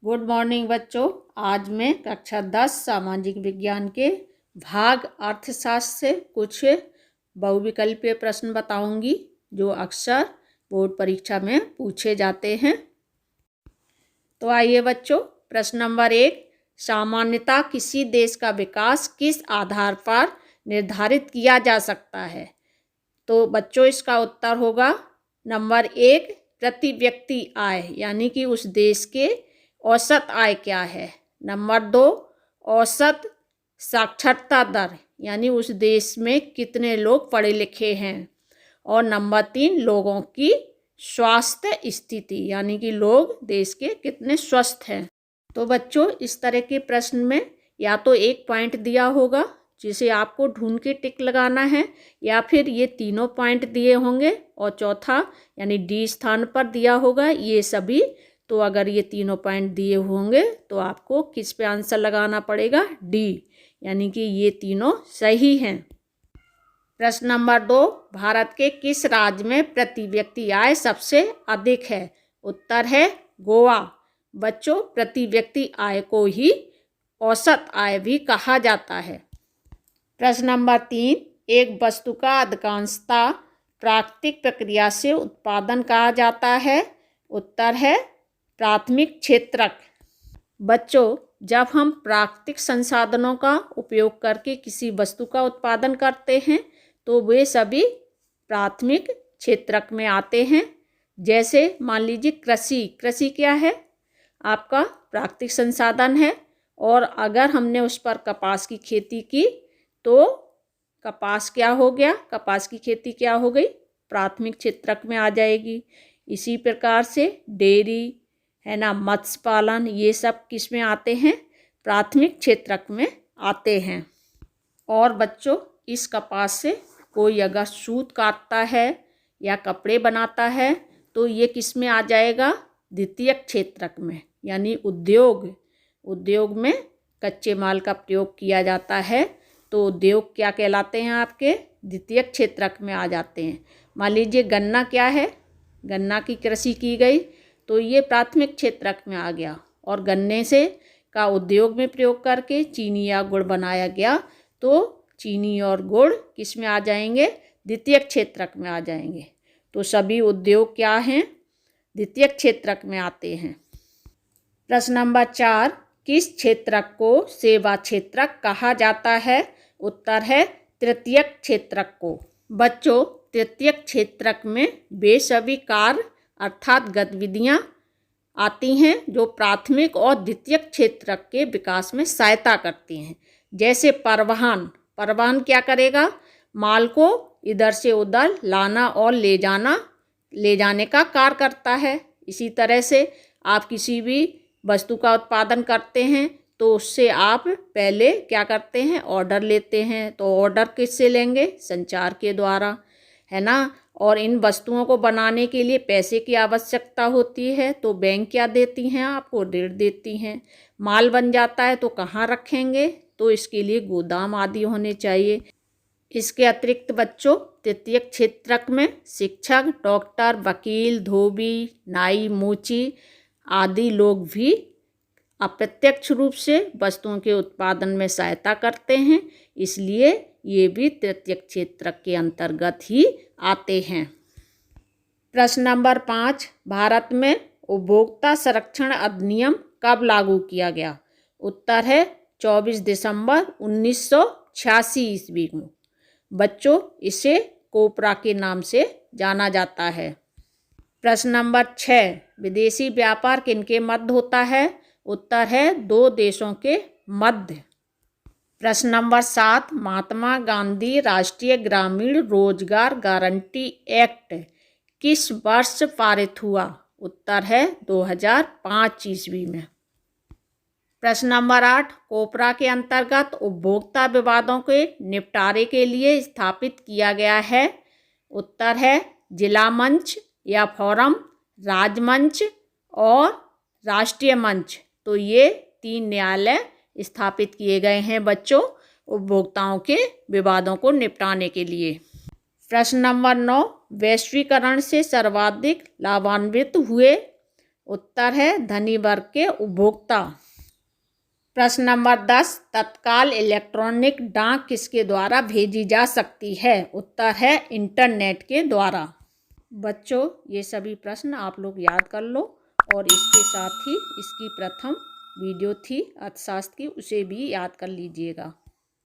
Good morning बच्चों। आज मैं कक्षा 10 सामाजिक विज्ञान के भाग अर्थशास्त्र से कुछ बहुविकल्पीय प्रश्न बताऊंगी जो अक्सर बोर्ड परीक्षा में पूछे जाते हैं। तो आइए बच्चों, प्रश्न नंबर 1, सामान्यतः किसी देश का विकास किस आधार पर निर्धारित किया जा सकता है? तो बच्चों इसका उत्तर होगा नंबर 1, प्रति व्यक्ति आय, यानी कि उस देश के औसत आय क्या है। नंबर 2, औसत साक्षरता दर, यानी उस देश में कितने लोग पढ़े लिखे हैं। और नंबर 3, लोगों की स्वास्थ्य स्थिति, यानी कि लोग देश के कितने स्वस्थ हैं। तो बच्चों इस तरह के प्रश्न में या तो एक पॉइंट दिया होगा जिसे आपको ढूंढ के टिक लगाना है, या फिर ये तीनों पॉइंट दिए होंगे और चौथा यानी डी स्थान पर दिया होगा ये सभी। तो अगर ये तीनों पॉइंट दिए होंगे तो आपको किस पे आंसर लगाना पड़ेगा? डी, यानी कि ये तीनों सही हैं। प्रश्न नंबर 2, भारत के किस राज्य में प्रति व्यक्ति आय सबसे अधिक है? उत्तर है गोवा। बच्चों प्रति व्यक्ति आय को ही औसत आय भी कहा जाता है। प्रश्न नंबर 3, एक वस्तु का अधिकांशतः प्राकृतिक प्रक्रिया से उत्पादन कहा जाता है। उत्तर है प्राथमिक क्षेत्रक। बच्चों जब हम प्राकृतिक संसाधनों का उपयोग करके किसी वस्तु का उत्पादन करते हैं तो वे सभी प्राथमिक क्षेत्रक में आते हैं। जैसे मान लीजिए कृषि क्या है? आपका प्राकृतिक संसाधन है, और अगर हमने उस पर कपास की खेती की तो कपास क्या हो गया? कपास की खेती क्या हो गई? प्राथमिक क्षेत्रक में आ जाएगी। इसी प्रकार से डेयरी है ना, मत्स्य पालन, ये सब किस में आते हैं? प्राथमिक क्षेत्रक में आते हैं। और बच्चों इस कपास से कोई अगर सूत काटता है या कपड़े बनाता है तो ये किस में आ जाएगा? द्वितीयक क्षेत्रक में, यानी उद्योग में कच्चे माल का प्रयोग किया जाता है तो उद्योग क्या कहलाते हैं? आपके द्वितीयक क्षेत्रक में आ जाते हैं। मान लीजिए गन्ना क्या है? गन्ना की कृषि की गई तो ये प्राथमिक क्षेत्रक में आ गया, और गन्ने से का उद्योग में प्रयोग करके चीनी या गुड़ बनाया गया तो चीनी और गुड़ किस में आ जाएंगे? द्वितीयक क्षेत्रक में आ जाएंगे। तो सभी उद्योग क्या हैं? द्वितीयक क्षेत्रक में आते हैं। प्रश्न नंबर 4, किस क्षेत्रक को सेवा क्षेत्रक कहा जाता है? उत्तर है तृतीयक क्षेत्रक को। बच्चों तृतीयक क्षेत्रक में वे सभी कार्य अर्थात गतिविधियां आती हैं जो प्राथमिक और द्वितीयक क्षेत्रक के विकास में सहायता करती हैं। जैसे परिवहन क्या करेगा? माल को इधर से उधर लाना और ले जाने का कार्य करता है। इसी तरह से आप किसी भी वस्तु का उत्पादन करते हैं तो उससे आप पहले क्या करते हैं? ऑर्डर लेते हैं। तो ऑर्डर किससे लेंगे? संचार के द्वारा, है ना। और इन वस्तुओं को बनाने के लिए पैसे की आवश्यकता होती है तो बैंक क्या देती हैं? आपको ऋण देती हैं। माल बन जाता है तो कहाँ रखेंगे? तो इसके लिए गोदाम आदि होने चाहिए। इसके अतिरिक्त बच्चों तृतीयक क्षेत्रक में शिक्षक, डॉक्टर, वकील, धोबी, नाई, मोची आदि लोग भी अप्रत्यक्ष रूप से वस्तुओं के उत्पादन में सहायता करते हैं, इसलिए ये भी तृतीयक क्षेत्रक के अंतर्गत ही आते हैं। प्रश्न नंबर 5, भारत में उपभोक्ता संरक्षण अधिनियम कब लागू किया गया? उत्तर है 24 दिसंबर 1986 ईस्वी को। बच्चों इसे कोपरा के नाम से जाना जाता है। प्रश्न नंबर 6, विदेशी व्यापार किनके मध्य होता है? उत्तर है 2 देशों के मध्य। प्रश्न नंबर 7, महात्मा गांधी राष्ट्रीय ग्रामीण रोजगार गारंटी एक्ट किस वर्ष पारित हुआ? उत्तर है 2005 ईस्वी में। प्रश्न नंबर 8, कोपरा के अंतर्गत उपभोक्ता विवादों के निपटारे के लिए स्थापित किया गया है। उत्तर है जिला मंच या फोरम, राजमंच और राष्ट्रीय मंच। तो ये 3 न्यायालय स्थापित किए गए हैं बच्चों उपभोक्ताओं के विवादों को निपटाने के लिए। प्रश्न नंबर 9, वैश्वीकरण से सर्वाधिक लाभान्वित हुए उत्तर है धनी वर्ग के उपभोक्ता। प्रश्न नंबर 10, तत्काल इलेक्ट्रॉनिक डाक किसके द्वारा भेजी जा सकती है? उत्तर है इंटरनेट के द्वारा। बच्चों, ये सभी प्रश्न आप लोग याद कर लो और इसके साथ ही इसकी प्रथम वीडियो थी अर्थशास्त्र की, उसे भी याद कर लीजिएगा।